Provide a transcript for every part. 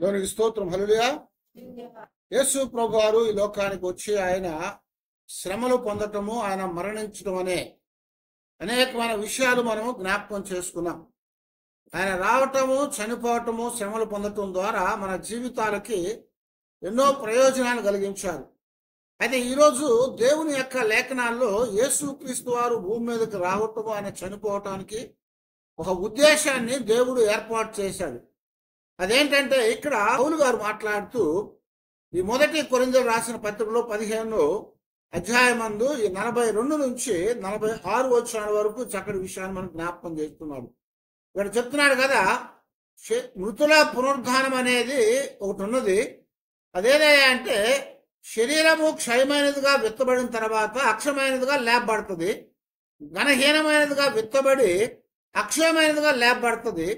దేవునికి స్తోత్రం. హల్లెలూయా. యేసు ప్రభువారు ఈ లోకానికి వచ్చి ఆయన శ్రమలు పొందటము, ఆయన మరణించడం అనే అనేకమైన విషయాలు మనము జ్ఞాపకం చేసుకున్నాం. ఆయన రావటము, చనిపోవటము, శ్రమలు పొందటం ద్వారా మన జీవితాలకి ఎన్నో ప్రయోజనాలు కలిగించారు. అయితే ఈరోజు దేవుని యొక్క లేఖనాల్లో యేసుక్రీస్తు వారు భూమి మీదకి రావటము, ఆయన చనిపోవటానికి ఒక ఉద్దేశాన్ని దేవుడు ఏర్పాటు చేశాడు. అదేంటంటే ఇక్కడ పౌలు గారు మాట్లాడుతూ ఈ మొదటి కొరింథీయులకు రాసిన పత్రికలో 15 అధ్యాయమందు ఈ 42 నుంచి 46 వచనాల వరకు చక్కటి విషయాన్ని మనం జ్ఞాపకం చేస్తున్నాడు. ఇక్కడ చెప్తున్నాడు కదా, మృతుల పునరుద్ధానం అనేది ఒకటి ఉన్నది. అదేదయ్యా అంటే శరీరము క్షయమైనదిగా విత్తబడిన తర్వాత అక్షయమైనదిగా లేపబడుతుంది, ఘనహీనమైనదిగా విత్తబడి అక్షయమైనదిగా లేపబడుతుంది,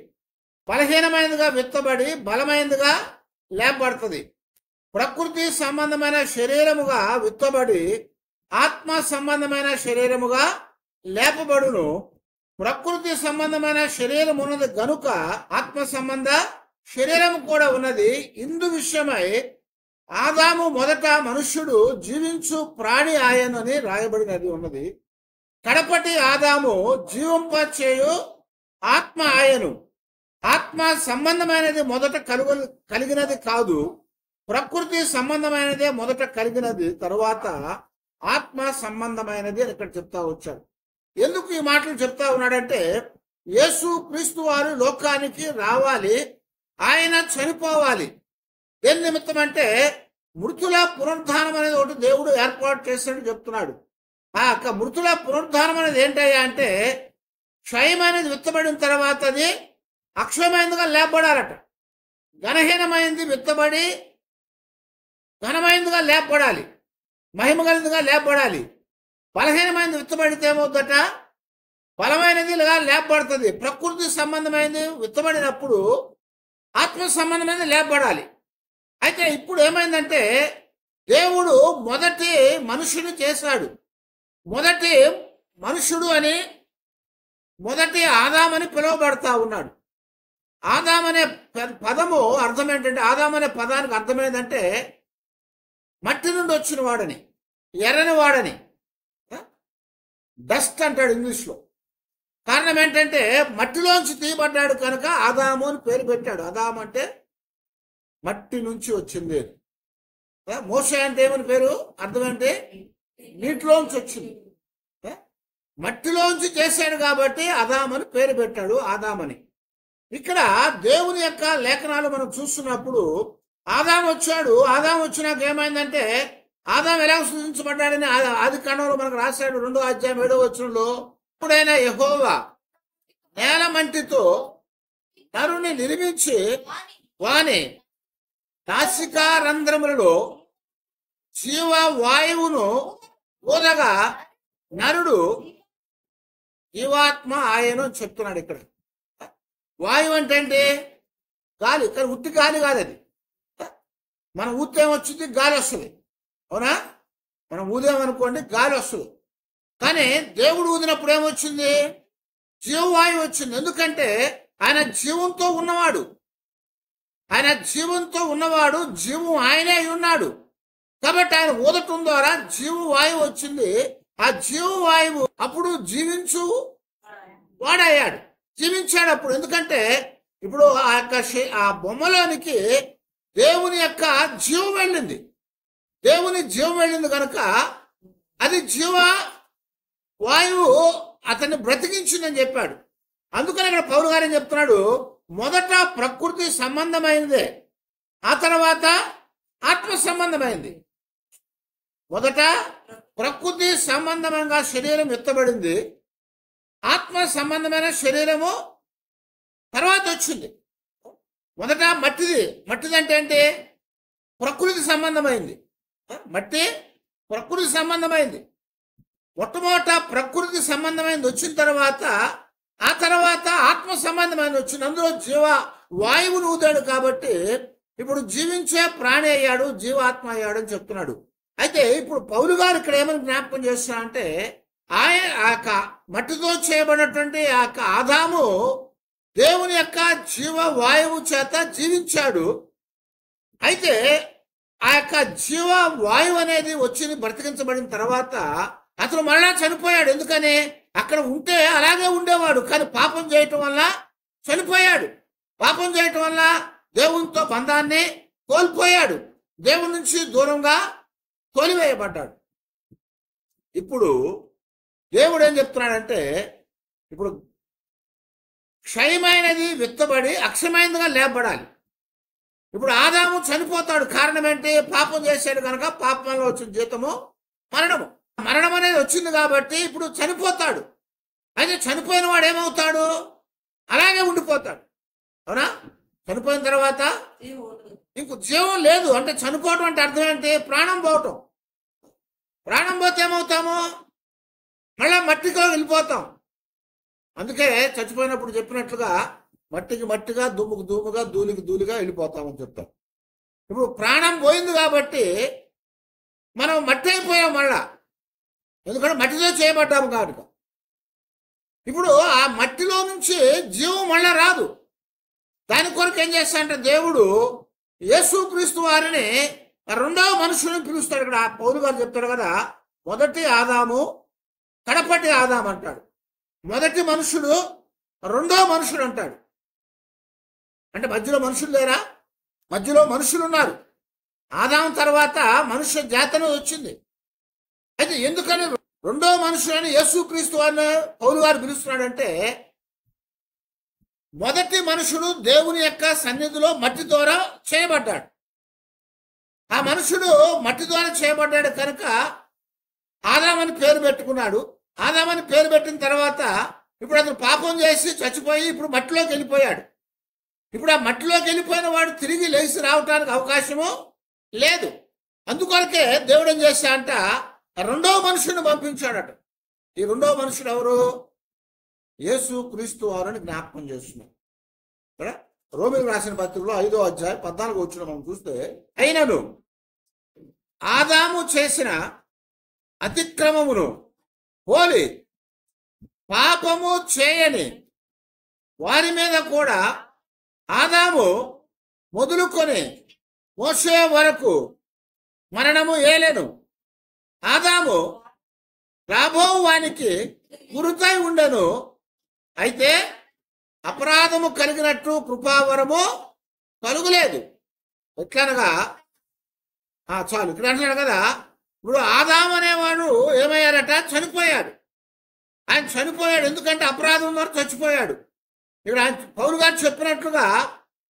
బలహీనమైనదిగా విత్తబడి బలమైనదిగా లేపబడుతుంది. ప్రకృతి సంబంధమైన శరీరముగా విత్తబడి ఆత్మ సంబంధమైన శరీరముగా లేపబడును. ప్రకృతి సంబంధమైన శరీరం ఉన్నది గనుక ఆత్మ సంబంధ శరీరం కూడా ఉన్నది. ఇందు విషయమై ఆదాము మొదట మనుష్యుడు జీవించు ప్రాణి ఆయనని రాయబడినది ఉన్నది. కడపటి ఆదాము జీవింపచేయు ఆత్మ ఆయను. ఆత్మ సంబంధమైనది మొదట కలిగినది కాదు, ప్రకృతి సంబంధమైనదే మొదట కలిగినది, తరువాత ఆత్మ సంబంధమైనది అని ఇక్కడ చెప్తా వచ్చాడు. ఎందుకు ఈ మాటలు చెప్తా ఉన్నాడంటే యేసు క్రీస్తు వారు లోకానికి రావాలి, ఆయన చనిపోవాలి. దేని నిమిత్తం అంటే మృతుల పునరుద్ధానం అనేది ఒకటి దేవుడు ఏర్పాటు చేశాడని చెప్తున్నాడు. ఆ యొక్క మృతుల పునరుద్ధానం అనేది ఏంటయ్యా అంటే క్షయమైనది విత్తబడిన తర్వాత అది అక్షయమైనదిగా లేపబడాలట. ఘనహీనమైనది విత్తబడి ఘనమైనదిగా లేపబడాలి, మహిమగలదిగా లేపబడాలి. బలహీనమైనది విత్తబడితే ఏమవుతుందట, బలమైనది లేపబడుతుంది. ప్రకృతి సంబంధమైనది విత్తబడినప్పుడు ఆత్మ సంబంధమైనది లేపబడాలి. అయితే ఇప్పుడు ఏమైందంటే దేవుడు మొదటి మనుషుని చేశాడు. మొదటి మనుషుడు అని మొదటి ఆదామని పిలువబడతా ఉన్నాడు. ఆదామనే పదము అర్థం ఏంటంటే, ఆదామనే పదానికి అర్థం ఏంటంటే మట్టి నుండి వచ్చిన వాడని, ఎర్రని వాడని, డస్ట్ అంటాడు ఇంగ్లీష్లో. కారణం ఏంటంటే మట్టిలోంచి తీయబడ్డాడు కనుక ఆదాము అని పేరు పెట్టాడు. ఆదాము అంటే మట్టి నుంచి వచ్చింది. మోషే అంటే ఏమని పేరు, అర్థం ఏంటి, నీటిలోంచి వచ్చింది. మట్టిలోంచి చేశాడు కాబట్టి ఆదామని పేరు పెట్టాడు, ఆదామని. ఇక్కడ దేవుని యొక్క లేఖనాలు మనం చూస్తున్నప్పుడు ఆదాము వచ్చాడు. ఆదాము వచ్చినాక ఏమైందంటే ఆదాము ఎలా సృజించబడ్డాడని ఆది కాండంలో మనకు రాశాడు 2వ అధ్యాయం 7వ వచనంలో. ఎప్పుడైనా యెహోవా నేల మంటితో నరుని నిర్మించి వాని నాసికా రంధ్రములలో జీవ వాయువును ఊదగా నరుడు జీవాత్మ ఆయను చెప్తున్నాడు. ఇక్కడ వాయువు అంటే ఏంటి, గాలి. ఇక్కడ ఉత్తి గాలి కాదు అది. మనం ఊతే వచ్చింది గాలి వస్తుంది, అవునా? మనం ఊదేమనుకోండి గాలి వస్తుంది. కానీ దేవుడు ఊదినప్పుడు ఏమొచ్చింది, జీవవాయువు వచ్చింది. ఎందుకంటే ఆయన జీవంతో ఉన్నవాడు, ఆయన జీవంతో ఉన్నవాడు, జీవం ఆయనే ఉన్నాడు. కాబట్టి ఆయన ఊదటం ద్వారా జీవవాయువు వచ్చింది. ఆ జీవవాయువు అప్పుడు జీవించు వాడయ్యాడు, జీవించాడు అప్పుడు. ఎందుకంటే ఇప్పుడు ఆ యొక్క ఆ బొమ్మలోనికి దేవుని యొక్క జీవం వెళ్ళింది, దేవుని జీవం వెళ్ళింది కనుక అది జీవ వాయువు అతన్ని బ్రతికించిందని చెప్పాడు. అందుకని ఇక్కడ పౌలు గారు ఏం చెప్తున్నాడు, మొదట ప్రకృతి సంబంధమైనదే, ఆ తర్వాత ఆత్మ సంబంధమైంది. మొదట ప్రకృతి సంబంధంగా శరీరం ఎత్తబడింది, ఆత్మ సంబంధమైన శరీరము తర్వాత వచ్చింది. మొదట మట్టిది అంటే ఏంటి, ప్రకృతి సంబంధమైంది. మట్టి ప్రకృతి సంబంధమైంది. మొట్టమొదట ప్రకృతి సంబంధమైనది వచ్చిన తర్వాత ఆ తర్వాత ఆత్మ సంబంధమైనది వచ్చింది. అందులో జీవ వాయువును ఊదాడు కాబట్టి ఇప్పుడు జీవించే ప్రాణి అయ్యాడు, జీవాత్మ అయ్యాడు అని చెప్తున్నాడు. అయితే ఇప్పుడు పౌలు గారు ఇక్కడ ఏమని జ్ఞాపకం చేస్తున్నారంటే ఆయన ఆ మట్టితో చేయబడినటువంటి ఆ ఆదాము దేవుని యొక్క జీవ వాయువు చేత జీవించాడు. అయితే ఆ యొక్క జీవ వాయువు అనేది వచ్చి బ్రతికించబడిన తర్వాత అతను మళ్ళా చనిపోయాడు. ఎందుకని? అక్కడ ఉంటే అలాగే ఉండేవాడు, కానీ పాపం చేయటం వల్ల చనిపోయాడు. పాపం చేయటం వల్ల దేవునితో బంధాన్ని కోల్పోయాడు, దేవుని నుంచి దూరంగా తోలివేయబడ్డాడు. ఇప్పుడు దేవుడు ఏం చెప్తున్నాడంటే, ఇప్పుడు క్షయమైనది విత్తబడి అక్షయమైనదిగా లేపబడాలి. ఇప్పుడు ఆదాము చనిపోతాడు. కారణం ఏంటి? పాపం చేశాడు కనుక పాపంలో వచ్చిన జీతము మరణము. మరణం అనేది వచ్చింది కాబట్టి ఇప్పుడు చనిపోతాడు. అయితే చనిపోయిన వాడు ఏమవుతాడు? అలాగే ఉండిపోతాడు. అవునా? చనిపోయిన తర్వాత ఇంకో జీవం లేదు. అంటే చనిపోవటం అంటే అర్థం ఏంటి? ప్రాణం పోవటం. ప్రాణం పోతే ఏమవుతాము? మళ్ళా మట్టితో వెళ్ళిపోతాం. అందుకే చచ్చిపోయినప్పుడు చెప్పినట్లుగా మట్టికి మట్టిగా, దుమ్ముకు దుమ్ముగా, ధూళికి ధూళిగా వెళ్ళిపోతామని చెప్తాం. ఇప్పుడు ప్రాణం పోయింది కాబట్టి మనం మట్టి అయిపోయాం మళ్ళా, ఎందుకంటే మట్టితో చేయబడ్డాము కాబట్టి. ఇప్పుడు ఆ మట్టిలో నుంచి జీవం మళ్ళా రాదు. దాని కొరకు ఏం చేస్తాడంటే దేవుడు యేసుక్రీస్తు వారిని రెండవ మనుషుని పిలుస్తాడు. ఇక్కడ పౌలు గారు చెప్తాడు కదా, మొదటి ఆదాము, కడపటి ఆదాము అంటాడు. మొదటి మనుషుడు, రెండో మనుషుడు అంటాడు. అంటే మధ్యలో మనుషులు లేరా? మధ్యలో మనుషులు ఉన్నారు. ఆదాము తర్వాత మనుష్య జాతన వచ్చింది. అయితే ఎందుకని రెండో మనుషులని యేసుక్రీస్తు వారిని పౌలు గారు పిలుస్తున్నాడంటే, మొదటి మనుషుడు దేవుని యొక్క సన్నిధిలో మట్టి ద్వారా చేయబడ్డాడు. ఆ మనుషుడు మట్టి ద్వారా చేయబడ్డాడు కనుక ఆదామని పేరు పెట్టుకున్నాడు. ఆదామని పేరు పెట్టిన తర్వాత ఇప్పుడు అతను పాపం చేసి చచ్చిపోయి ఇప్పుడు మట్టిలోకి వెళ్ళిపోయాడు. ఇప్పుడు ఆ మట్టిలోకి వెళ్ళిపోయిన వాడు తిరిగి లేచి రావటానికి అవకాశము లేదు. అందుకొరకే దేవుడు ఏం చేశాడంట, రెండవ మనుషుని పంపించాడట. ఈ రెండవ మనుషుడు ఎవరు? యేసుక్రీస్తు వారిని జ్ఞాపకం చేస్తున్నాం. రోమీయులకు రాసిన పత్రికలో 5వ అధ్యాయం 14వ వచనం మనం చూస్తే, అయినను ఆదాము చేసిన అతిక్రమమును పోలి పాపము చేయని వారి మీద కూడా ఆదాము మొదలుకొని మోసే వరకు మరణము ఏలెను. ఆదాము రాబో వానికి గురుతై ఉండెను, అయితే అపరాధము కలిగినట్టు కృపావరము కలుగులేదు. ఎట్లనగా చాలు ఇక్కడ అంటున్నాడు కదా, ఇప్పుడు ఆదాము అనేవాడు ఏమయ్యారట? చనిపోయాడు. ఆయన చనిపోయాడు ఎందుకంటే అపరాధం ద్వారా చచ్చిపోయాడు. ఇక్కడ ఆయన పౌలు గారు చెప్పినట్లుగా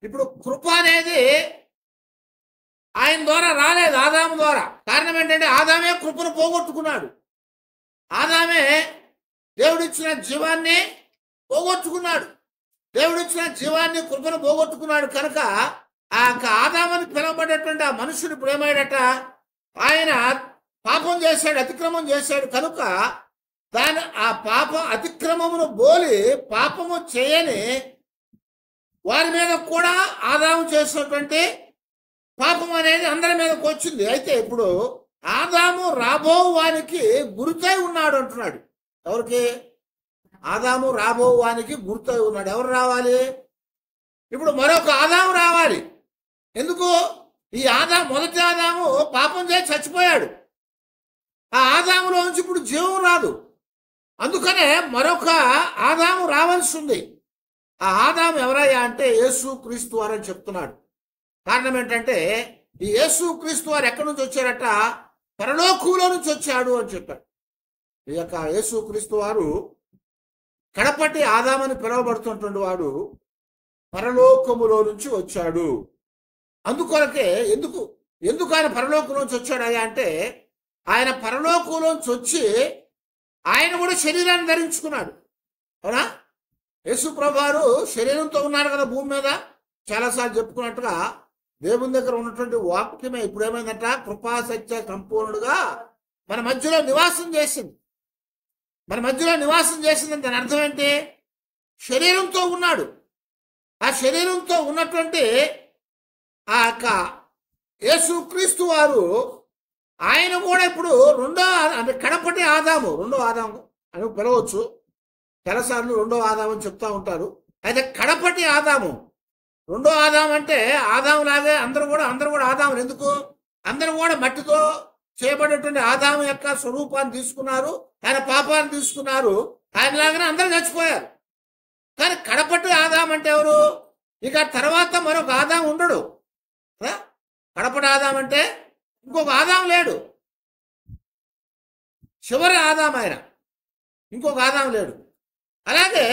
ఇప్పుడు కృప అనేది ఆయన ద్వారా రాలేదు, ఆదాము ద్వారా. కారణం ఏంటంటే ఆదామే కృపను పోగొట్టుకున్నాడు. ఆదామే దేవుడిచ్చిన జీవాన్ని పోగొట్టుకున్నాడు. దేవుడిచ్చిన జీవాన్ని, కృపను పోగొట్టుకున్నాడు కనుక ఆ ఆదామని పిలువబడేటువంటి ఆ మనుషుడు ఇప్పుడు ఏమయ్యాడట? ఆయన పాపం చేశాడు, అతిక్రమం చేశాడు కనుక ఆ పాప అతిక్రమమును బోలి పాపము చేయని వారి మీద కూడా ఆదాము చేసినటువంటి పాపం అనేది అందరి మీదకి వచ్చింది. అయితే ఇప్పుడు ఆదాము రాబో వానికి గురుతై ఉన్నాడు అంటున్నాడు. ఎవరికి? ఆదాము రాబో వానికి గుర్తు ఉన్నాడు. ఎవరు రావాలి? ఇప్పుడు మరొక ఆదాము రావాలి. ఎందుకు? ఈ మొదటి ఆదాము పాపం చేసి చచ్చిపోయాడు. ఆ ఆదాములో నుంచి ఇప్పుడు జీవం రాదు. అందుకనే మరొక ఆదాము రావాల్సి ఉంది. ఆ ఆదాము ఎవరయ్యా అంటే యేసుక్రీస్తు వారని చెప్తున్నాడు. కారణం ఏంటంటే ఈ యేసుక్రీస్తు వారు ఎక్కడి నుంచి వచ్చారట? పరలోకంలో నుంచి వచ్చాడు అని చెప్పాడు. ఈ యొక్క యేసుక్రీస్తు వారు కడపటి ఆదామని పిలువబడుతున్నటువంటి వాడు పరలోకములో నుంచి వచ్చాడు. అందుకొరకే ఎందుకు ఆయన పరలోకంలోంచి వచ్చాడయ్యా అంటే, ఆయన పరలోకంలోంచి వచ్చి ఆయన కూడా శరీరాన్ని ధరించుకున్నాడు. అవునా? యేసు ప్రభువారు శరీరంతో ఉన్నారు కదా భూమి మీద. చాలాసార్లు చెప్పుకున్నట్టుగా దేవుని దగ్గర ఉన్నటువంటి వాక్యమే ఇప్పుడు ఏమైందంట? కృపా సత్య సంపూర్ణుడుగా మన మధ్యలో నివాసం చేసింది. మన మధ్యలో నివాసం చేసిందని దాని అర్థం ఏంటి? శరీరంతో ఉన్నాడు. ఆ శరీరంతో ఉన్నటువంటి ఆ యొక్క యేసుక్రీస్తు వారు ఆయన కూడా ఇప్పుడు అంటే కడపటి ఆదాము, రెండో ఆదాము అని పిలవచ్చు. చాలాసార్లు రెండో ఆదాము అని చెప్తా ఉంటారు. అయితే కడపటి ఆదాము రెండో ఆదాం అంటే ఆదాం లాగే అందరూ కూడా ఆదాములు. ఎందుకు? అందరూ కూడా మట్టితో చేయబడినటువంటి ఆదాము యొక్క స్వరూపాన్ని తీసుకున్నారు, ఆయన పాపాన్ని తీసుకున్నారు, ఆయన లాగానే అందరూ చచ్చిపోయారు. కానీ కడపటి ఆదాం అంటే ఎవరు? ఇక తర్వాత మరొక ఆదాం ఉండడు. కడపటి ఆదాం అంటే ఇంకొక ఆదాం లేడు. చివరి ఆదాం ఆయన, ఇంకొక ఆదాం లేడు. అలాగే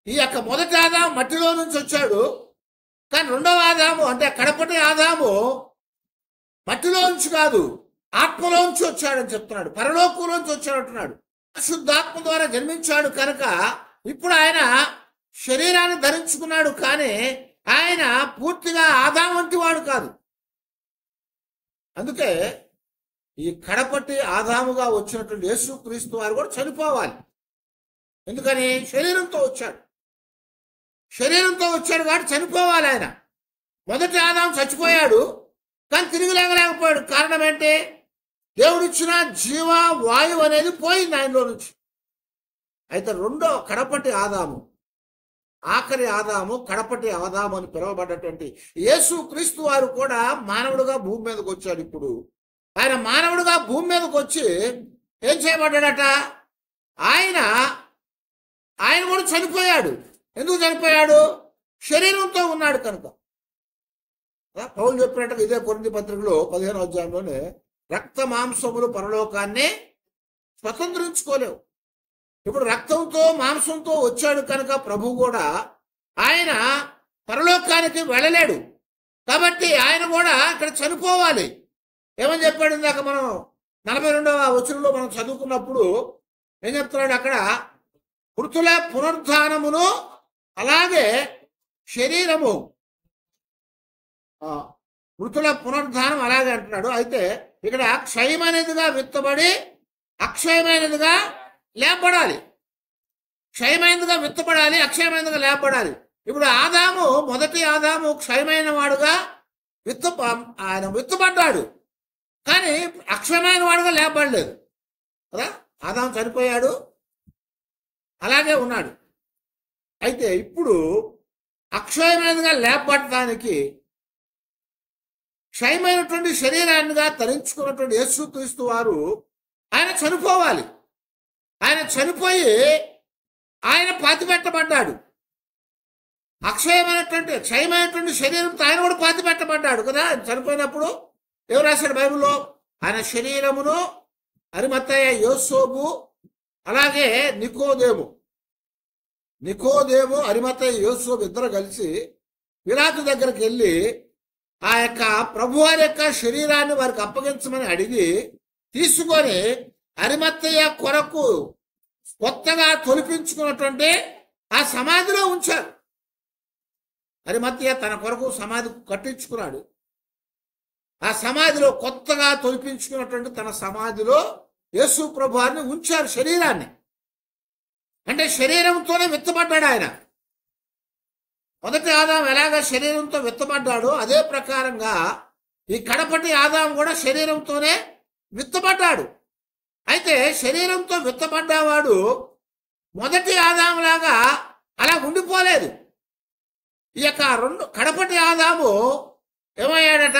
ఈ యొక్క మొదటి ఆదాము మట్టిలో నుంచి వచ్చాడు, కానీ రెండవ ఆదాము అంటే కడపటి ఆదాము మట్టిలో నుంచి కాదు, ఆత్మలోంచి వచ్చాడని చెప్తున్నాడు. పరలోకంలోంచి వచ్చాడు అంటున్నాడు. శుద్ధాత్మ ద్వారా జన్మించాడు కనుక ఇప్పుడు ఆయన శరీరాన్ని ధరించుకున్నాడు, కానీ ఆయన పూర్తిగా ఆదాం వంటి వాడు కాదు. అందుకే ఈ కడపటి ఆదాముగా వచ్చినటువంటి యేసుక్రీస్తు వారు కూడా చనిపోవాలి. ఎందుకని? శరీరంతో వచ్చాడు కాబట్టి చనిపోవాలి ఆయన. మొదటి ఆదాం చచ్చిపోయాడు, కానీ తిరిగి లేకపోయాడు. కారణం ఏంటి? దేవుడిచ్చిన జీవ వాయువు అనేది పోయింది ఆయనలో నుంచి. అయితే రెండో కడపటి ఆదాము, ఆఖరి ఆదాము, కడపటి ఆదాము అని పిలువబడ్డటువంటి యేసుక్రీస్తు వారు కూడా మానవుడుగా భూమి మీదకి వచ్చాడు. ఇప్పుడు ఆయన మానవుడుగా భూమి మీదకి వచ్చి ఏం చేయబడ్డాడట? ఆయన కూడా చనిపోయాడు. ఎందుకు చనిపోయాడు? శరీరంతో ఉన్నాడు కనుక. పౌలు చెప్పినట్టుగా ఇదే కొరింథీ పత్రికలో 15వ అధ్యాయంలోనే రక్త మాంసములు పరలోకాన్ని స్వతంత్రించుకోలేవు. ఇప్పుడు రక్తంతో మాంసంతో వచ్చాడు కనుక ప్రభు కూడా ఆయన పరలోకానికి వెళ్ళలేడు. కాబట్టి ఆయన కూడా ఇక్కడ చనిపోవాలి. ఏమని చెప్పాడు? ఇందాక మనం 42వ వచనంలో మనం చదువుకున్నప్పుడు ఏం చెప్తున్నాడు అక్కడ? మృతుల పునరుద్ధానమును అలాగే శరీరము, మృతుల పునరుద్ధానం అలాగే అంటున్నాడు. అయితే ఇక్కడ క్షయమైనదిగా విత్తబడి అక్షయమైనదిగా లేపబడాలి. క్షయమైనదిగా విత్తబడాలి, అక్షయమైనదిగా లేపబడాలి. ఇప్పుడు ఆదాము, మొదటి ఆదాము క్షయమైన వాడుగా ఆయన విత్తబడ్డాడు, కానీ అక్షయమైన వాడుగా లేపబడలేదు కదా. ఆదాము చనిపోయాడు, అలాగే ఉన్నాడు. అయితే ఇప్పుడు అక్షయమైనదిగా లేపబడటానికి క్షయమైనటువంటి శరీరాన్నిగా ధరించుకున్నటువంటి యేసుక్రీస్తు వారు ఆయన చనిపోవాలి. ఆయన చనిపోయి ఆయన పాతిపెట్టబడ్డాడు. క్షయమైనటువంటి శరీరంతో ఆయన కూడా పాతిపెట్టబడ్డాడు కదా. ఆయన చనిపోయినప్పుడు ఎవరు రాశాడు బైబిల్లో? ఆయన శరీరమును అరిమత్తయ్య, యోసేపు, అలాగే నికోదేము, అరిమత్తయ్య, యోసేపు ఇద్దరు కలిసి పిలాతు దగ్గరికి వెళ్ళి ఆ యొక్క ప్రభువారి యొక్క శరీరాన్ని వారికి అప్పగించమని అడిగి తీసుకొని అరిమత్తయ్య కొరకు కొత్తగా తొలిపించుకున్నటువంటి ఆ సమాధిలో ఉంచారు. అరిమత్తయ్య తన కొరకు సమాధి కట్టించుకున్నాడు. ఆ సమాధిలో కొత్తగా తొలిపించుకున్నటువంటి తన సమాధిలో యేసు ప్రభువారిని ఉంచారు, శరీరాన్ని. అంటే శరీరంతోనే విత్తబడ్డాడు ఆయన. మొదటి ఆదాం ఎలాగ శరీరంతో విత్తబడ్డాడో అదే ప్రకారంగా ఈ కడపటి ఆదాం కూడా శరీరంతోనే విత్తబడ్డాడు. అయితే శరీరంతో విత్తబడ్డవాడు మొదటి ఆదాం లాగా అలా ఉండిపోలేదు. ఈ యొక్క కడపటి ఆదాము ఏమయ్యాడట?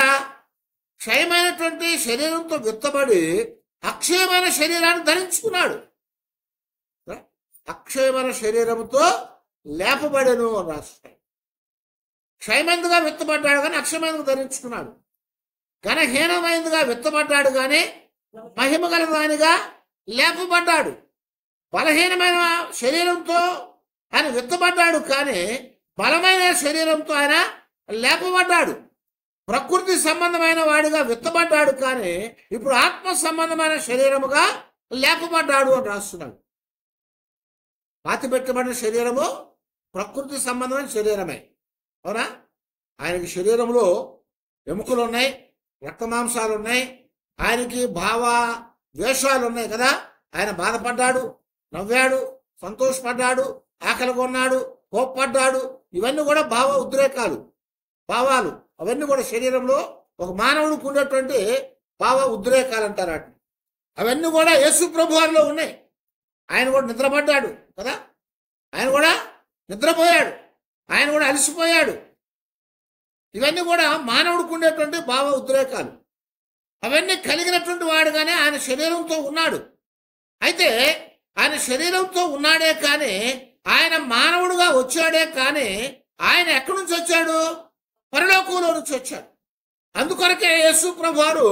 క్షయమైనటువంటి శరీరంతో విత్తబడి అక్షయమైన శరీరాన్ని ధరించుకున్నాడు. అక్షయమైన శరీరంతో లేపబడెను అని రాస్తాడు. క్షయమైనదిగా విత్తబడ్డాడు కానీ అక్షయమైనదిగా ధరించుకున్నాడు. ఘనహీనమైనదిగా విత్తబడ్డాడు కానీ మహిమ గలదానిగా లేపబడ్డాడు. బలహీనమైన శరీరంతో ఆయన విత్తబడ్డాడు కానీ బలమైన శరీరంతో ఆయన లేపబడ్డాడు. ప్రకృతి సంబంధమైన వాడిగా విత్తబడ్డాడు కానీ ఇప్పుడు ఆత్మ సంబంధమైన శరీరముగా లేపబడ్డాడు అని రాస్తున్నాడు. పాతిపెట్టబడిన శరీరము ప్రకృతి సంబంధమైన శరీరమే, అవునా? ఆయనకి శరీరంలో ఎముకలు ఉన్నాయి, రక్త మాంసాలు ఉన్నాయి, ఆయనకి భావ ద్వేషాలు ఉన్నాయి కదా. ఆయన బాధపడ్డాడు, నవ్వాడు, సంతోషపడ్డాడు, ఆకలి కొన్నాడు, కోప్పడ్డాడు. ఇవన్నీ కూడా భావ ఉద్రేకాలు, భావాలు. అవన్నీ కూడా శరీరంలో ఒక మానవుడికి ఉండేటువంటి భావ ఉద్రేకాలు అంటారు వాటిని. అవన్నీ కూడా యేసు ప్రభు వారిలో ఉన్నాయి. ఆయన కూడా నిద్రపడ్డాడు కదా, ఆయన కూడా నిద్రపోయాడు. ఆయన కూడా అలసిపోయాడు. ఇవన్నీ కూడా మానవుడికి ఉండేటువంటి భావ ఉద్రేకాలు. అవన్నీ కలిగినటువంటి వాడుగానే ఆయన శరీరంతో ఉన్నాడు. అయితే ఆయన శరీరంతో ఉన్నాడే కానీ ఆయన మానవుడుగా వచ్చాడే కానీ ఆయన ఎక్కడి నుంచి వచ్చాడు? పరలోకంలో నుంచి వచ్చాడు. అందుకొరకే యేసు ప్రభువారు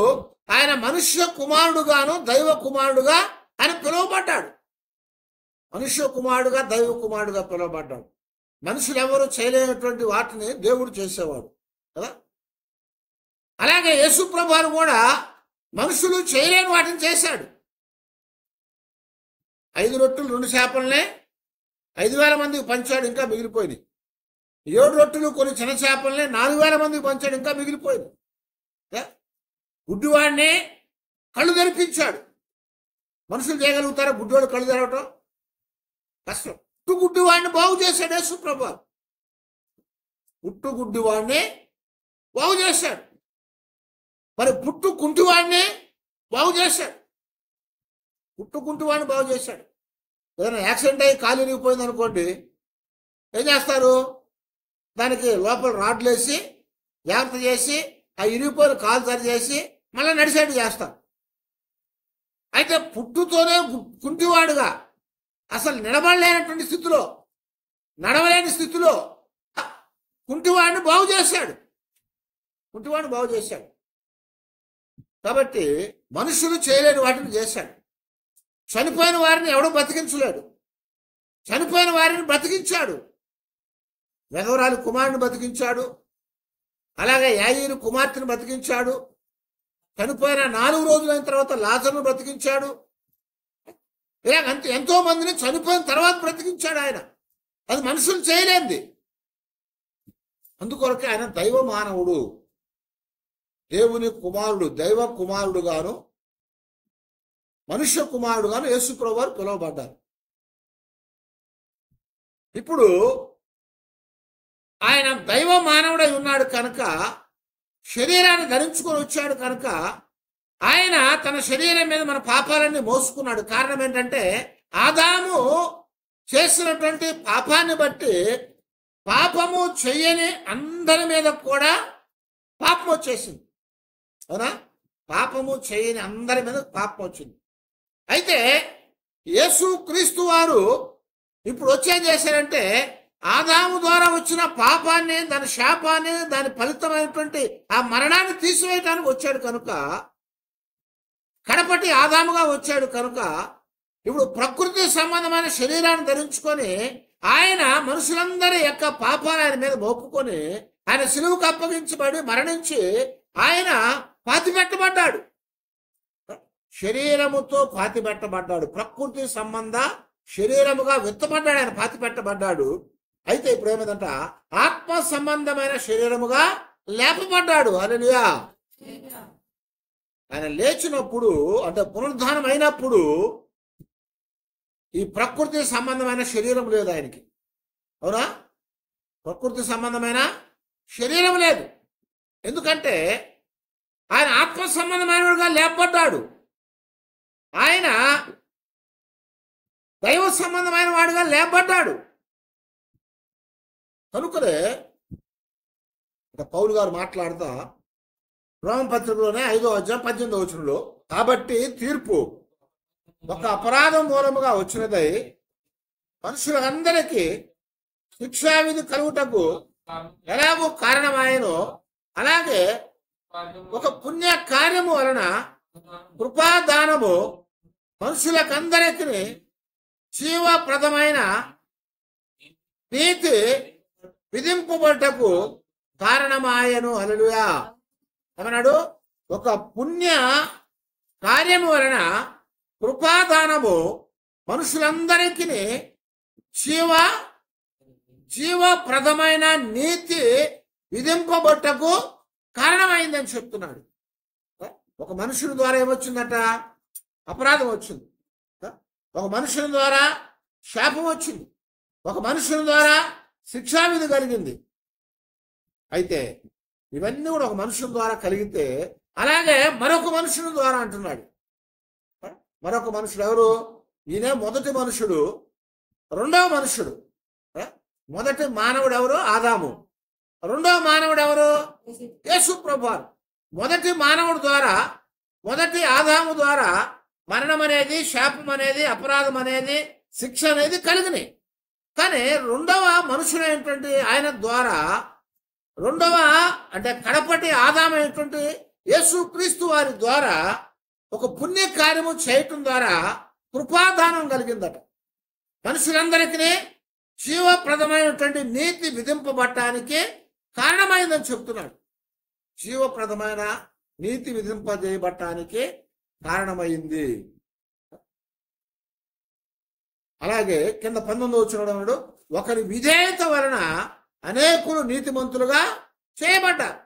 ఆయన మనుష్య కుమారుడుగాను దైవ కుమారుడుగా ఆయన పిలువబడ్డాడు. మనుష్య కుమారుడుగా దైవ కుమారుడుగా పిలువబడ్డాడు. మనుషులు ఎవరు చేయలేనటువంటి వాటిని దేవుడు చేసేవాడు కదా. అలాగే యేసు ప్రభువారు కూడా మనుషులు చేయలేని వాటిని చేశాడు. 5 రొట్టెలు 2 చేపలనే 5,000 మందికి పంచాడు, ఇంకా మిగిలిపోయింది. 7 రొట్టెలు కొన్ని చిన్న చేపలనే 4,000 మందికి పంచాడు, ఇంకా మిగిలిపోయింది. గుడ్డివాడిని కళ్ళు తెరిపించాడు. మనుషులు చేయగలుగుతారా గుడ్డివాడు కళ్ళు తెరవటం? కష్టం. పుట్టు గుడ్డివాడిని బాగు చేశాడు యేసు ప్రభువు. పుట్టు గుడ్డివాడిని బాగు చేశాడు. మరి పుట్టు కుంటివాడిని బాగు చేశాడు. పుట్టు కుంటివాడిని బాగు చేశాడు. ఏదైనా యాక్సిడెంట్ అయ్యి కాలు ఇరిగిపోయింది అనుకోండి, ఏం చేస్తారు? దానికి లోపల రాడ్లు వేసి జాగ్రత్త చేసి ఆ ఇరిగిపోయిన కాలు సరి చేసి మళ్ళీ నడిచేట్టు చేస్తారు. అయితే పుట్టుతోనే కుంటివాడుగా అసలు నిలబడలేనటువంటి స్థితిలో, నడవలేని స్థితిలో కుంటివాడిని బాగు చేశాడు. కుంటివాడిని బాగు చేశాడు. కాబట్టి మనుషులు చేయలేని వాటిని చేశాడు. చనిపోయిన వారిని ఎవడో బతికించలేడు. చనిపోయిన వారిని బ్రతికించాడు. వెధవరాలి కుమారుని బతికించాడు. అలాగే యాయీరు కుమార్తెను బతికించాడు. చనిపోయిన 4 రోజులైన తర్వాత లాజరును బ్రతికించాడు. ఇలాగంత ఎంతో మందిని చనిపోయిన తర్వాత బ్రతికించాడు ఆయన. అది మనుషులు చేయలేంది. అందుకొరకే ఆయన దైవ మానవుడు, దేవుని కుమారుడు, దైవ కుమారుడుగాను మనుష్య కుమారుడుగాను యేసు ప్రభువారు పిలువబడ్డారు. ఇప్పుడు ఆయన దైవ మానవుడై ఉన్నాడు కనుక, శరీరాన్ని ధరించుకొని వచ్చాడు కనుక ఆయన తన శరీరం మీద మన పాపాలన్నీ మోసుకున్నాడు. కారణం ఏంటంటే ఆదాము చేసినటువంటి పాపాన్ని బట్టి పాపము చెయ్యని అందరి మీద కూడా పాపం వచ్చేసింది. అవునా? పాపము చేయని అందరి మీద పాపం వచ్చింది. అయితే యేసు క్రీస్తు వారు ఇప్పుడు వచ్చేం చేశారంటే ఆదాము ద్వారా వచ్చిన పాపాన్ని, దాని శాపాన్ని, దాని ఫలితమైనటువంటి ఆ మరణాన్ని తీసివేయటానికి వచ్చాడు కనుక, కడపటి ఆదాముగా వచ్చాడు కనుక ఇప్పుడు ప్రకృతి సంబంధమైన శరీరాన్ని ధరించుకొని ఆయన మనుషులందరి యొక్క పాపాలు ఆయన మీద మోపుకొని ఆయన సిలువకు అప్పగించబడి మరణించి ఆయన పాతిపెట్టబడ్డాడు. శరీరముతో పాతిపెట్టబడ్డాడు. ప్రకృతి సంబంధ శరీరముగా విత్తబడ్డాడు, ఆయన పాతిపెట్టబడ్డాడు. అయితే ఇప్పుడు ఏమైందంట, ఆత్మ సంబంధమైన శరీరముగా లేపబడ్డాడు. హల్లెలూయా. ఆయన లేచినప్పుడు అంటే పునరుద్ధానం అయినప్పుడు ఈ ప్రకృతి సంబంధమైన శరీరం లేదు ఆయనకి. అవునా? ప్రకృతి సంబంధమైన శరీరం లేదు. ఎందుకంటే ఆయన ఆత్మ సంబంధమైనగా లేపబడ్డాడు. ఆయన దైవ సంబంధమైన వాడుగా లేపబడ్డాడు. కనుకనే పౌలు గారు మాట్లాడుతా రోమపత్రికలోనే 5వ అధ్యాయం 18వ వచనంలో, కాబట్టి తీర్పు ఒక అపరాధం మూలముగా వచ్చినదై మనుషులందరికీ శిక్షావిధి కలుగుటకు ఎలాగో కారణమాయనో, అలాగే ఒక పుణ్య కార్యము వలన కృపాదానము మనుషులకందరికీ జీవప్రదమైన నీతి విధింపబడ్డకు కారణమాయను. హల్లెలూయా. ఏమన్నాడు? ఒక పుణ్య కార్యము వలన కృపాదానము మనుషులందరికీ జీవప్రదమైన నీతి విధింపబట్టకు కారణమైందని చెప్తున్నాడు. ఒక మనుషుని ద్వారా ఏమొచ్చిందట? అపరాధం వచ్చింది. ఒక మనుషుని ద్వారా శాపం వచ్చింది. ఒక మనుషుని ద్వారా శిక్షావిధి కలిగింది. అయితే ఇవన్నీ కూడా ఒక మనుషుని ద్వారా కలిగితే, అలాగే మరొక మనుషుని ద్వారా అంటున్నాడు. మరొక మనుషుడు ఎవరు? ఈయన మొదటి మనుషుడు, రెండవ మనుషుడు. మొదటి మానవుడు ఎవరు? ఆదాము. రెండవ మానవుడు ఎవరు? యేసు ప్రభువారు. మొదటి మానవుడు ద్వారా, మొదటి ఆదాము ద్వారా మరణం అనేది, శాపం అనేది, అపరాధం అనేది, శిక్ష అనేది కలిగినాయి. కానీ రెండవ మనుషులైనటువంటి ఆయన ద్వారా, రెండవ అంటే కడపటి ఆదామైనటువంటి యేసు క్రీస్తు వారి ద్వారా ఒక పుణ్య కార్యము చేయటం ద్వారా కృపాదానం కలిగిందట. మనుషులందరికీ జీవప్రదమైనటువంటి నీతి విధింపబడటానికి కారణమైందని చెప్తున్నాడు. జీవప్రదమైన నీతి విధింపజేయబడటానికి కారణమైంది. అలాగే కింద 19 వచ్చినాడు, ఒకరి విధేయత వలన అనేకులు నీతిమంతులుగా చేయబడ్డారు.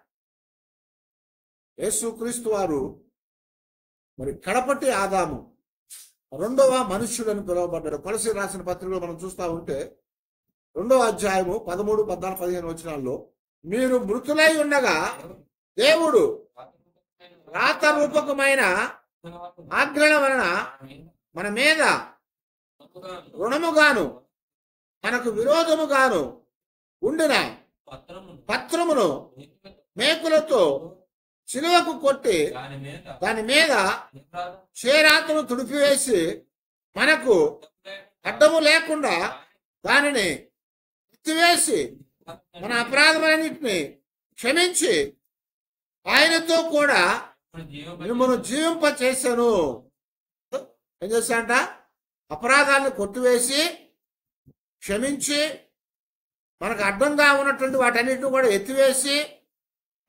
యేసుక్రీస్తు వారు మరి కడపటి ఆదాము, రెండవ మనుష్యులను పిలువబడ్డాడు. కొలసీయులకు రాసిన పత్రికలో మనం చూస్తూ ఉంటే 2వ అధ్యాయము 13, 14, 15 వచనాల్లో, మీరు మృతులై ఉండగా దేవుడు రాత రూపకమైన ఆజ్ఞల వలన మన మీద రుణముగాను మనకు విరోధముగాను ఉండిన పత్రమును మేకులతో సిలువకు కొట్టి దాని మీద చేరాతను తుడిపివేసి మనకు అడ్డము లేకుండా దానిని ఎత్తివేసి మన అపరాధములన్నిటిని క్షమించి ఆయనతో కూడా మిమ్మల్ని జీవింప చేశాను. ఏం చేశాడంట? అపరాధాలను కొట్టివేసి క్షమించి మనకు అడ్డంగా ఉన్నటువంటి వాటన్నిటిని కూడా ఎత్తివేసి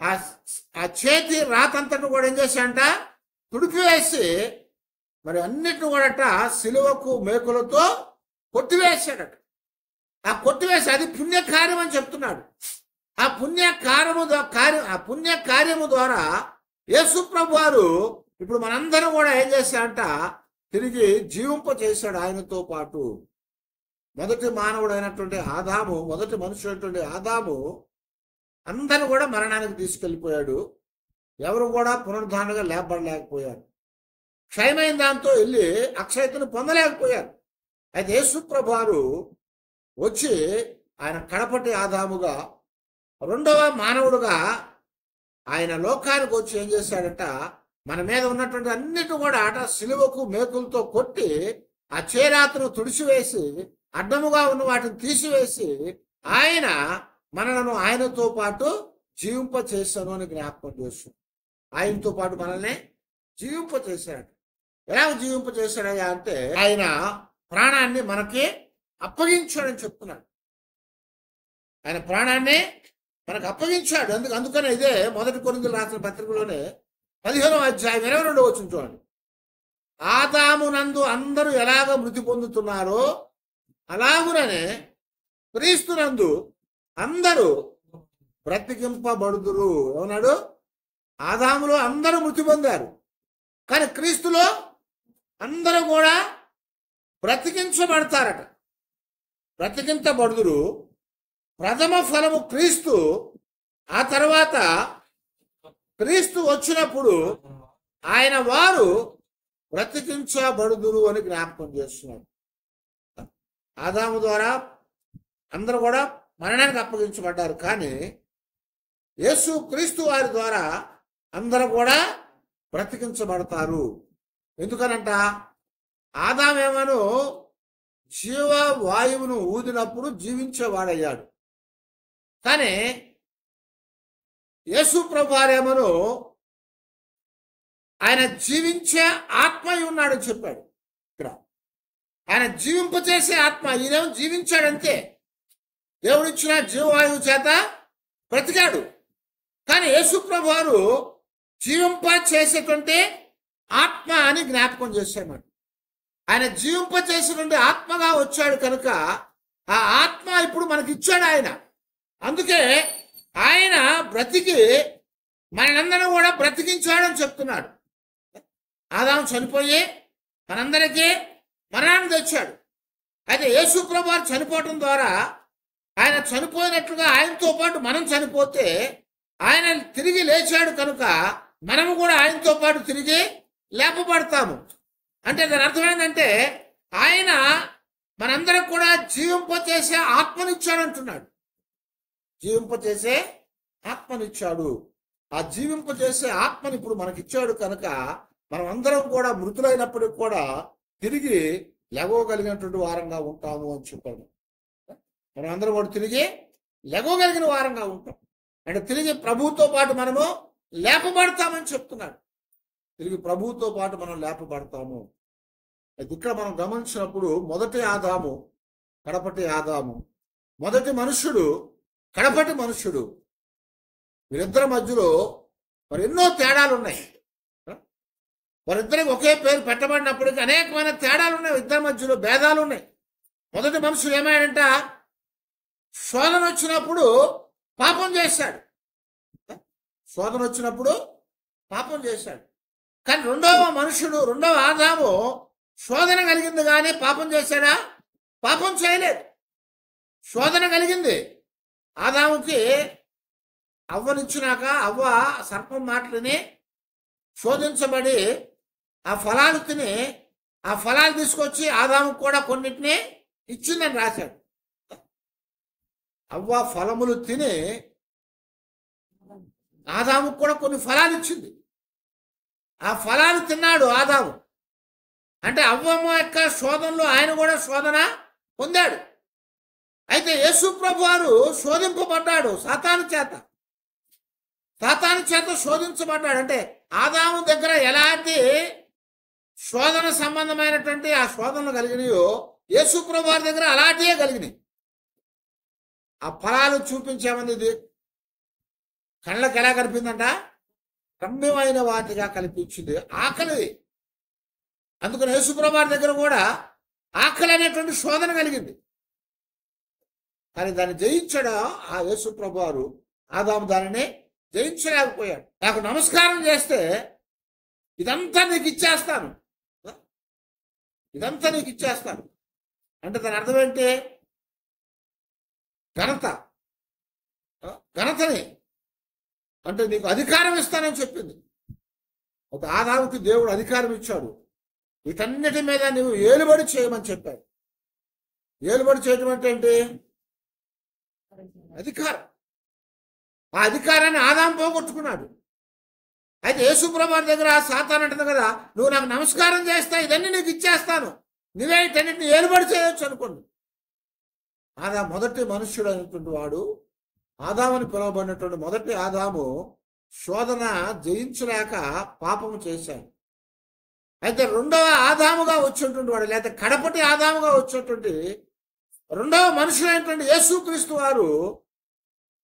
ఆ చేతి రాతంతటిని కూడా ఏం చేశాడంట? తుడిపివేసి మరి అన్నిటిని కూడా సిలువకు మేకులతో కొట్టివేశాడట. ఆ కొట్టివేసి అది పుణ్యకార్యం అని చెప్తున్నాడు. ఆ పుణ్యకార్యము ద్వారా యేసు ప్రభు వారు ఇప్పుడు మనందరం కూడా ఏం చేశాడంట? తిరిగి జీవింప చేశాడు ఆయనతో పాటు. మొదటి మానవుడు అయినటువంటి ఆదాము, మొదటి మనుషుడు అయినటువంటి ఆదాము అందరూ కూడా మరణానికి తీసుకెళ్ళిపోయాడు. ఎవరు కూడా పునరుద్ధారణగా లేపబడలేకపోయారు. క్షయమైన దాంతో వెళ్ళి అక్షయతను పొందలేకపోయారు. అయితే యేసు ప్రభు వారు వచ్చి ఆయన కడపటి ఆదాముగా, రెండవ మానవుడుగా ఆయన లోకానికి వచ్చి ఏం చేశాడట? మన మీద ఉన్నటువంటి అన్నిటిని కూడా సిలువకు మేకులతో కొట్టి ఆ చేరాతను తుడిచివేసి అడ్డముగా ఉన్న వాటిని తీసివేసి ఆయన మనలను ఆయనతో పాటు జీవింప చేశాను అని జ్ఞాపకం చేస్తాడు. ఆయనతో పాటు మనల్ని జీవింప చేశాడు. ఎలా జీవింప చేశాడయ్యా అంటే ఆయన ప్రాణాన్ని మనకి అప్పగించాడని చెప్తున్నాడు. ఆయన ప్రాణాన్ని మనకు అప్పగించాడు. అందుకనే ఇదే 1 కొరింథీయులకు రాసిన పత్రికలోనే 15వ అధ్యాయం 22వ వచనం చూడండి. ఆదామునందు అందరూ ఎలాగ మృతి పొందుతున్నారో అలాగుననే క్రీస్తునందు అందరూ బ్రతికింపబడుదురు. ఏమన్నాడు? ఆదాములో అందరూ మృతి పొందారు, కానీ క్రీస్తులో అందరూ కూడా బ్రతికించబడతారట. బ్రతికించబడుదురు. ప్రథమ ఫలము క్రీస్తు. ఆ తర్వాత క్రీస్తు వచ్చినప్పుడు ఆయన వారు బ్రతికించబడుదురు అని జ్ఞాపకం చేస్తున్నాడు. ఆదాము ద్వారా అందరూ కూడా మరణానికి అప్పగించబడ్డారు, కానీ యేసు క్రీస్తు వారి ద్వారా అందరూ కూడా బ్రతికించబడతారు. ఎందుకనంట? ఆదామేమను జీవ వాయువును ఊదినప్పుడు జీవించేవాడయ్యాడు, కానీ యేసు ప్రభు వారేమను ఆయన జీవించే ఆత్మ ఉన్నాడని చెప్పాడు. ఇక్కడ ఆయన జీవింపచేసే ఆత్మ. ఈయనేమో జీవించాడంతే, దేవుడిచ్చిన జీవవాయువు చేత బ్రతికాడు. కానీ యేసు ప్రభు వారు జీవింప చేసేటువంటి ఆత్మ అని జ్ఞాపకం చేశాడు. ఆయన జీవింప చేసేటువంటి ఆత్మగా వచ్చాడు కనుక ఆ ఆత్మ ఇప్పుడు మనకి ఇచ్చాడు ఆయన. అందుకే ఆయన బ్రతికి మనందరం కూడా బ్రతికించాడని చెప్తున్నాడు. ఆదాము చనిపోయి మనందరికీ మరణాన్ని తెచ్చాడు. అయితే యేసు ప్రభు వారు చనిపోవటం ద్వారా ఆయన చనిపోయినట్లుగా ఆయనతో పాటు మనం చనిపోతే ఆయన తిరిగి లేచాడు కనుక మనము కూడా ఆయనతో పాటు తిరిగి లేపబడతాము. అంటే దాని అర్థం ఏంటంటే ఆయన మనందరం కూడా జీవింపచేసే ఆత్మనిచ్చాడంటున్నాడు. జీవింపచేసే ఆత్మనిచ్చాడు. ఆ జీవింపచేసే ఆత్మని ఇప్పుడు మనకిచ్చాడు కనుక మనం అందరం కూడా మృతులైనప్పటికి కూడా తిరిగి లెగవగలిగినటువంటి వారంగా ఉంటాము అని చెప్పాడు. మనం అందరం కూడా తిరిగి లెగవగలిగిన వారంగా ఉంటాం. అంటే తిరిగి ప్రభువుతో పాటు మనము లేపబడతామని చెప్తున్నాడు. తిరిగి ప్రభువుతో పాటు మనం లేపబడతాము. అయితే ఇక్కడ మనం గమనించినప్పుడు మొదటి ఆదాము, కడపటి ఆదాము, మొదటి మనుష్యుడు, కడపటి మనుష్యుడు, వీరిద్దరి మధ్యలో మరి ఎన్నో తేడాలు ఉన్నాయి. వారిద్దరికి ఒకే పేరు పెట్టబడినప్పటికీ అనేకమైన తేడాలు ఉన్నాయి. ఇద్దరి మధ్యలో భేదాలు ఉన్నాయి. మొదటి మనుషుడు ఏమాడంట, శోధన వచ్చినప్పుడు పాపం చేశాడు. శోధన వచ్చినప్పుడు పాపం చేశాడు. కానీ రెండవ మనుషుడు, రెండవ ఆదాము శోధన కలిగింది కానీ పాపం చేశాడా? పాపం చేయలేదు. శోధన కలిగింది. ఆదాముకి అవ్వనిచ్చినాక అవ్వ సర్పం మాటలని శోధించబడి ఆ ఫలాలు తిని ఆ ఫలాలు తీసుకొచ్చి ఆదాముకు కూడా కొన్నిటిని ఇచ్చిందని రాశాడు. అవ్వ ఫలములు తిని ఆదాముకు కూడా కొన్ని ఫలాలు ఇచ్చింది. ఆ ఫలాలు తిన్నాడు ఆదాము. అంటే అవ్వమ్మ యొక్క శోధనలో ఆయన కూడా శోధన పొందాడు. అయితే యేసు ప్రభు వారు శోధింపబడ్డాడు సాతాను చేత. సాతాను చేత శోధించబడ్డాడు. అంటే ఆదాము దగ్గర ఎలాంటి శోధన సంబంధమైనటువంటి ఆ శోధనలు కలిగినాయో యేసు ప్రభు వారి దగ్గర అలాంటివే కలిగినాయి. ఆ ఫలాలు చూపించామని ఇది కళ్ళకి ఎలా కనిపిందంట? రమ్యమైన వాటిగా కనిపించింది. ఆకలి. అందుకని యేసు ప్రభు వారి దగ్గర కూడా ఆకలి అనేటువంటి శోధన కలిగింది. కానీ దాన్ని జయించాడు ఆ యేసు ప్రభు వారు. ఆదాము దానిని జయించలేకపోయాడు. నాకు నమస్కారం చేస్తే ఇదంతా నీకు ఇచ్చేస్తాను, ఇదంతా నీకు ఇచ్చేస్తాను అంటే దాని అర్థం ఏంటి? ఘనతని అంటే నీకు అధికారం ఇస్తానని చెప్పింది. ఒక ఆదాముకి దేవుడు అధికారం ఇచ్చాడు. వీటన్నిటి మీద నువ్వు ఏలుబడి చేయమని చెప్పాడు. ఏలుబడి చేయటం అంటే ఏంటి? అధికారం. ఆ అధికారాన్ని ఆదాము పోగొట్టుకున్నాడు. అయితే యేసు ప్రభు దగ్గర సాతాను అంటుంది కదా, నువ్వు నాకు నమస్కారం చేస్తా, ఇదన్నీ నీకు ఇచ్చేస్తాను, నువ్వే ఇటన్నిటిని ఏలుబడి చేయొచ్చు అనుకోండి. మొదటి మనుష్యుడు అయినటువంటి వాడు, ఆదామని పిలువబడినటువంటి మొదటి ఆదాము శోధన జయించలేక పాపము చేశాడు. అయితే రెండవ ఆదాముగా వచ్చినటువంటి వాడు, లేకపోతే కడపటి ఆదాముగా వచ్చినటువంటి రెండవ మనుషులైనటువంటి యేసుక్రీస్తు వారు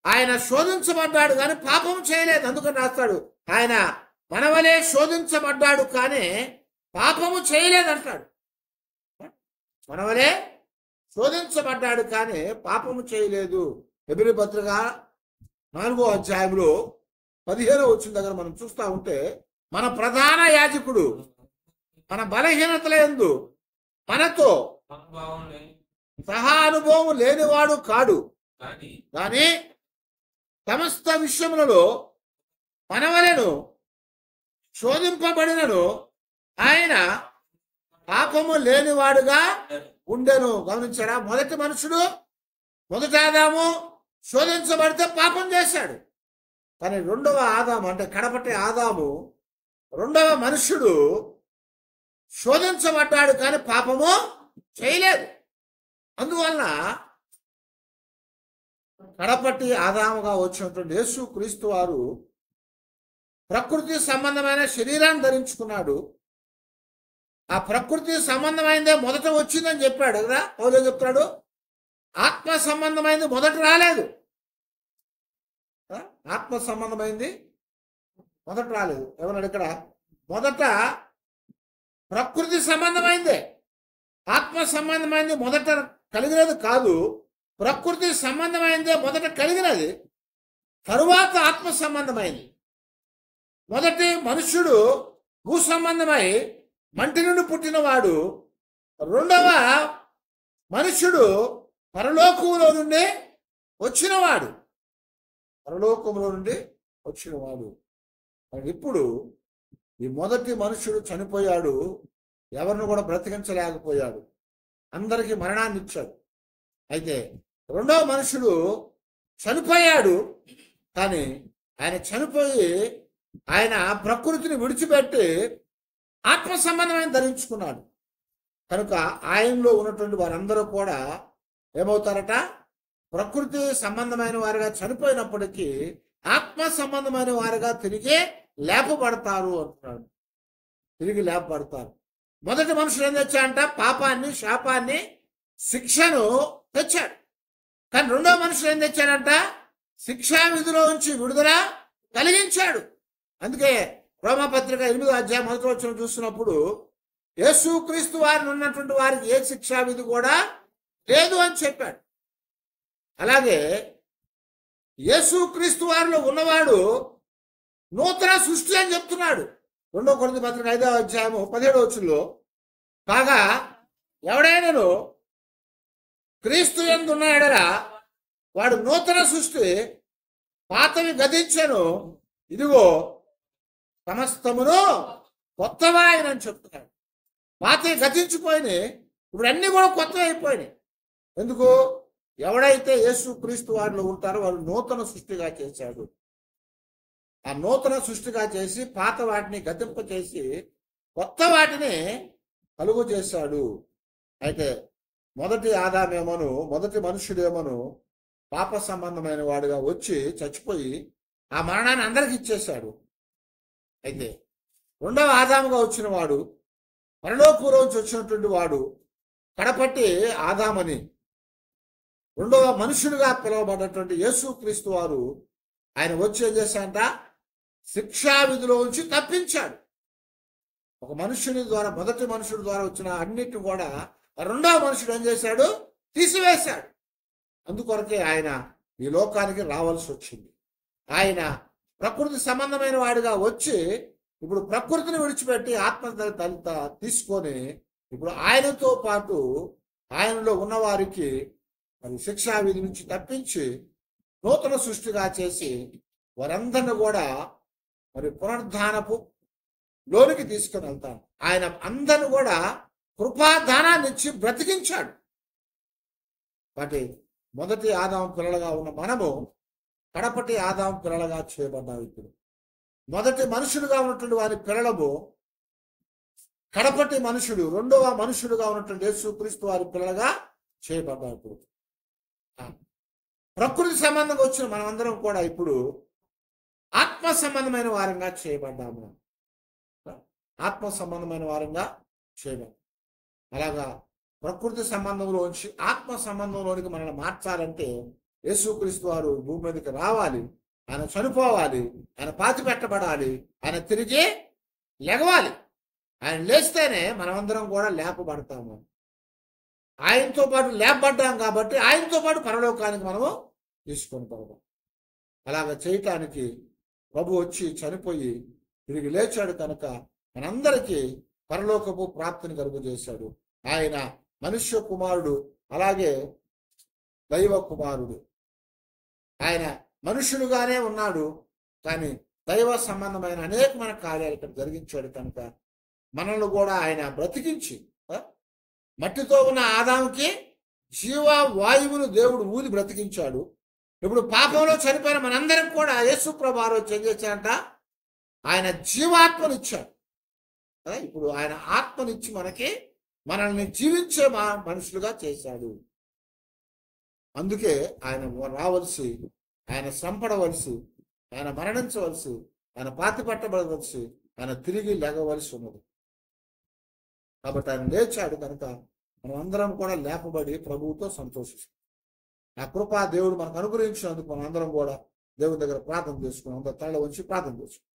ఆయన శోధించబడ్డాడు కానీ పాపం చేయలేదు. అందుకని రాస్తాడు, ఆయన మనవలే శోధించబడ్డాడు కానీ పాపము చేయలేదంటాడు. మనవలే శోధించబడ్డాడు కానీ పాపము చేయలేదు. హెబ్రీ పత్రిక 4వ అధ్యాయంలో 15వ వచనం దగ్గర మనం చూస్తా ఉంటే, మన ప్రధాన యాజకుడు మన బలహీనతల యందు మనతో సహా అనుభవం లేనివాడు కాడు, కానీ సమస్త విషయములలో మనవలను శోధింపబడినను ఆయన పాపము లేనివాడుగా ఉండెను. గమనించారా? మొదటి మనుషుడు, మొదటి ఆదాము శోధించబడితే పాపం చేశాడు. కానీ రెండవ ఆదాము అంటే కడపటి ఆదాము, రెండవ మనుష్యుడు శోధించబడ్డాడు కానీ పాపము చేయలేదు. అందువలన కడపటి ఆదాముగా వచ్చినటువంటి యేసు క్రీస్తు వారు ప్రకృతి సంబంధమైన శరీరాన్ని ధరించుకున్నాడు. ఆ ప్రకృతి సంబంధమైనదే మొదట వచ్చిందని చెప్పాడు కదా. పౌలు చెప్తాడు, ఆత్మ సంబంధమైనది మొదట రాలేదు. ఆత్మ సంబంధమైంది మొదట రాలేదు. ఏమన్నాడు ఇక్కడ? మొదట ప్రకృతి సంబంధమైందే, ఆత్మ సంబంధమైనది మొదట కలిగినది కాదు. ప్రకృతి సంబంధమైనదే మొదట కలిగినది, తరువాత ఆత్మ సంబంధమైంది. మొదటి మనుష్యుడు భూ సంబంధమై మంటి నుండి పుట్టినవాడు. రెండవ మనుష్యుడు పరలోకములో నుండి వచ్చినవాడు. పరలోకములో నుండి వచ్చినవాడు. ఇప్పుడు ఈ మొదటి మనుష్యుడు చనిపోయాడు, ఎవరిని కూడా బ్రతికించలేకపోయాడు. అందరికీ మరణాన్ని ఇచ్చాడు. అయితే రెండవ మనుషుడు చనిపోయాడు. కానీ ఆయన చనిపోయి ఆయన ప్రకృతిని విడిచిపెట్టి ఆత్మ సంబంధమైన ధరించుకున్నాడు. కనుక ఆయనలో ఉన్నటువంటి వారందరూ కూడా ఏమవుతారట? ప్రకృతి సంబంధమైన వారిగా చనిపోయినప్పటికీ ఆత్మ సంబంధమైన వారిగా తిరిగి లేపబడతారు అంటున్నాడు. తిరిగి లేపబడతారు. మొదటి మనుషులు ఏం తెచ్చాడంట? పాపాన్ని, శాపాన్ని, శిక్షను తెచ్చాడు. కానీ రెండో మనుషులు ఏం తెచ్చాడంట? శిక్షా విధిలో నుంచి విడుదల కలిగించాడు. అందుకే రోమాపత్రిక 8వ అధ్యాయం 1వ వచనం చూస్తున్నప్పుడు యేసుక్రీస్తు వారిని ఉన్నటువంటి వారికి ఏ శిక్షా విధి కూడా లేదు అని చెప్పాడు. అలాగే యేసుక్రీస్తు వారిలో ఉన్నవాడు నూతన సృష్టి అని చెప్తున్నాడు. 2 కొరింథీ పత్రిక 5వ అధ్యాయము 17వ వచనంలో, కాగా ఎవడైనాను క్రీస్తు యందు ఉన్నాడరా వాడు నూతన సృష్టి, పాతవి గతించెను, ఇదిగో సమస్తమును కొత్తవాయనని చెప్తున్నాడు. పాతవి గతించిపోయినాయి, ఇప్పుడు అన్ని కూడా కొత్తవి అయిపోయినాయి. ఎందుకు? ఎవడైతే యేసు క్రీస్తు వారిలో ఉంటారో వాడు నూతన సృష్టిగా చేశాడు. ఆ నూతన సృష్టిగా చేసి పాత వాటిని గతింప చేసి కొత్త వాటిని కలుగు చేశాడు. అయితే మొదటి ఆదామేమోను, మొదటి మనుషుడేమోను పాప సంబంధమైన వాడుగా వచ్చి చచ్చిపోయి ఆ మరణాన్ని అందరికి ఇచ్చేశాడు. అయితే రెండవ ఆదాముగా వచ్చిన వాడు, పరలోకపురంలోంచి వచ్చినటువంటి వాడు, కడపట్టి ఆదామని రెండవ మనుషులుగా పిలువబడినటువంటి యేసుక్రీస్తు వారు ఆయన వచ్చి ఏం చేశాడంట? శిక్షా విధిలో ఉంచి తప్పించాడు. ఒక మనుషుని ద్వారా, మొదటి మనుషుడి ద్వారా వచ్చిన అన్నిటిని కూడా రెండవ మనుషుడు ఏం చేశాడు? తీసివేశాడు. అందుకొరకే ఆయన ఈ లోకానికి రావాల్సి వచ్చింది. ఆయన ప్రకృతి సంబంధమైన వాడిగా వచ్చి ఇప్పుడు ప్రకృతిని విడిచిపెట్టి ఆత్మ తీసుకొని ఇప్పుడు ఆయనతో పాటు ఆయనలో ఉన్నవారికి మరి శిక్షా విధి నుంచి తప్పించి నూతన సృష్టిగా చేసి వారందరిని కూడా మరి పునరుద్ధానపు లోనికి తీసుకుని వెళ్తాడు. ఆయన అందరిని కూడా కృపాదానాన్ని ఇచ్చి బ్రతికించాడు. కాబట్టి మొదటి ఆదాము పిల్లలుగా ఉన్న మనము కడపటి ఆదాము పిల్లలుగా చేయబడ్డాము. ఇప్పుడు మొదటి మనుషుడుగా ఉన్నటువంటి వారి పిల్లలము కడపటి మనుషుడు, రెండవ మనుషుడుగా ఉన్నటువంటి యేసుక్రీస్తు వారి పిల్లలుగా చేయబడ్డాము. ఇప్పుడు ప్రకృతి సంబంధంగా వచ్చిన మనమందరం కూడా ఇప్పుడు ఆత్మ సంబంధమైన వారంగా చేయబడ్డాము. ఆత్మ సంబంధమైన వారంగా చేయబడ్డాము. అలాగా ప్రకృతి సంబంధంలోంచి ఆత్మ సంబంధంలోనికి మనల్ని మార్చాలంటే యేసుక్రీస్తు వారు భూమి మీదకి రావాలి, ఆయన చనిపోవాలి, ఆయన పాతి పెట్టబడాలి, ఆయన తిరిగి లెగవాలి. ఆయన లేస్తేనే మనమందరం కూడా లేపబడతాము. ఆయనతో పాటు లేపబడ్డాం కాబట్టి ఆయనతో పాటు పరలోకానికి మనము తీసుకొని పోదాం. అలాగ చేయటానికి ప్రభు వచ్చి చనిపోయి తిరిగి లేచాడు కనుక మనందరికీ పరలోకపు ప్రాప్తిని కలుగు చేశాడు. ఆయన మనుష్య కుమారుడు, అలాగే దైవ కుమారుడు. ఆయన మనుషులుగానే ఉన్నాడు, కానీ దైవ సంబంధమైన అనేకమైన కార్యాలు ఇక్కడ జరిగించాడు కనుక మనల్ని కూడా ఆయన బ్రతికించి మట్టితో ఉన్న ఆదాముకి జీవ వాయువును దేవుడు ఊది బ్రతికించాడు. ఇప్పుడు పాపంలో చనిపోయిన మనందరం కూడా యేసు ప్రభువు ఏం చేశాడంట? ఆయన జీవాత్మనిచ్చాడు. ఇప్పుడు ఆయన ఆత్మనిచ్చి మనల్ని జీవించే మనుషులుగా చేశాడు. అందుకే ఆయన రావలసి, ఆయన సంపడవలసి, ఆయన మరణించవలసి, ఆయన పాతి పట్టబడవలసి, ఆయన తిరిగి లేగవలసి ఉన్నది. కాబట్టి ఆయన లేచాడు కనుక మనం అందరం కూడా లేపబడి ప్రభువుతో సంతోషిస్తాం. ఆ కృపా దేవుడు మనకు అనుగ్రహించినందుకు మనం అందరం కూడా దేవుని దగ్గర ప్రార్థన చేసుకున్నాం. అందరూ తల వంచి ప్రార్థన చేసుకున్నాం.